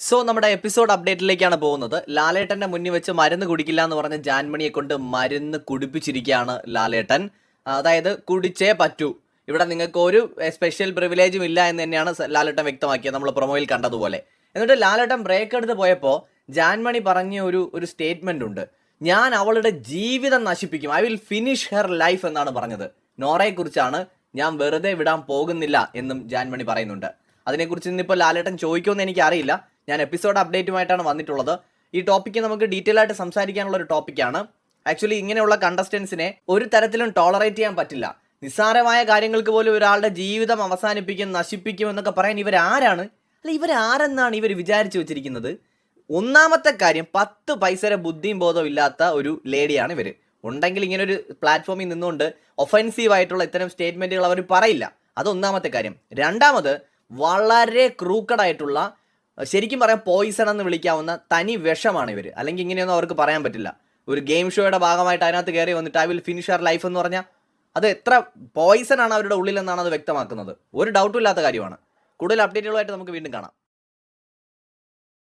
So നമ്മുടെ episode അപ്ഡേറ്റിലേക്കാണ് പോകുന്നത്. ലാലേട്ടന്റെ മുന്നിൽ വെച്ച് മരുന്ന് കുടിക്കില്ല എന്ന് പറഞ്ഞ ജാൻമണിയെ കൊണ്ട് മരുന്ന് കുടിപ്പിച്ചിരിക്കുകയാണ് ലാലേട്ടൻ. അതായത് കുടിച്ചേ പറ്റൂ, ഇവിടെ നിങ്ങൾക്ക് ഒരു സ്പെഷ്യൽ പ്രിവിലേജും ഇല്ല എന്ന് തന്നെയാണ് ലാലേട്ടൻ വ്യക്തമാക്കിയത്, നമ്മൾ പ്രൊമോയിൽ കണ്ടതുപോലെ. എന്നിട്ട് ലാലേട്ടൻ ബ്രേക്ക് എടുത്ത് പോയപ്പോൾ ജാൻമണി പറഞ്ഞ ഒരു സ്റ്റേറ്റ്മെന്റ് ഉണ്ട്. ഞാൻ അവളുടെ ജീവിതം നശിപ്പിക്കും, I will finish her life എന്നാണ് പറഞ്ഞത്. നോറയെക്കുറിച്ചാണ്. ഞാൻ വെറുതെ വിടാൻ പോകുന്നില്ല എന്നും ജാൻമണി പറയുന്നുണ്ട്. അതിനെക്കുറിച്ച് ഇന്നിപ്പോൾ ലാലേട്ടൻ ചോദിക്കുമെന്ന് എനിക്കറിയില്ല. ഞാൻ എപ്പിസോഡ് അപ്ഡേറ്റുമായിട്ടാണ് വന്നിട്ടുള്ളത്. ഈ ടോപ്പിക്ക് നമുക്ക് ഡീറ്റെയിൽ ആയിട്ട് സംസാരിക്കാനുള്ള ഒരു ടോപ്പിക്കാണ്. ആക്ച്വലി ഇങ്ങനെയുള്ള കണ്ടസ്റ്റൻസിനെ ഒരു തരത്തിലും ടോളറേറ്റ് ചെയ്യാൻ പറ്റില്ല. നിസ്സാരമായ കാര്യങ്ങൾക്ക് പോലും ഒരാളുടെ ജീവിതം അവസാനിപ്പിക്കും, നശിപ്പിക്കും എന്നൊക്കെ പറയാൻ ഇവരാരാണ്? അല്ല, ഇവരാരെന്നാണ് ഇവർ വിചാരിച്ചു വെച്ചിരിക്കുന്നത്? ഒന്നാമത്തെ കാര്യം, 10 പൈസയുടെ ബുദ്ധിയും ബോധവും ഇല്ലാത്ത ഒരു ലേഡിയാണ് ഇവർ. ഉണ്ടെങ്കിൽ ഇങ്ങനെ ഒരു പ്ലാറ്റ്ഫോമിൽ നിന്നുകൊണ്ട് ഒഫൻസീവ് ആയിട്ടുള്ള ഇത്തരം സ്റ്റേറ്റ്മെന്റുകൾ അവർ പറയില്ല. അതൊന്നാമത്തെ കാര്യം. രണ്ടാമത്, വളരെ ക്രൂക്കഡായിട്ടുള്ള, ശരിക്കും പറയാം പോയിസൺ എന്ന് വിളിക്കാവുന്ന തനി വിഷമാണ് ഇവർ. അല്ലെങ്കിൽ ഇങ്ങനെയൊന്നും അവർക്ക് പറയാൻ പറ്റില്ല. ഒരു ഗെയിം ഷോയുടെ ഭാഗമായിട്ട് അതിനകത്ത് കയറി വന്നിട്ട് I will finish your life എന്ന് പറഞ്ഞാൽ അത് എത്ര പോയിസൺ ആണ് അവരുടെ ഉള്ളിലെന്നാണ് അത് വ്യക്തമാക്കുന്നത്. ഒരു ഡൗട്ടും ഇല്ലാത്ത കാര്യമാണ്. കൂടുതൽ അപ്ഡേറ്റുകളുമായിട്ട് നമുക്ക് വീണ്ടും കാണാം.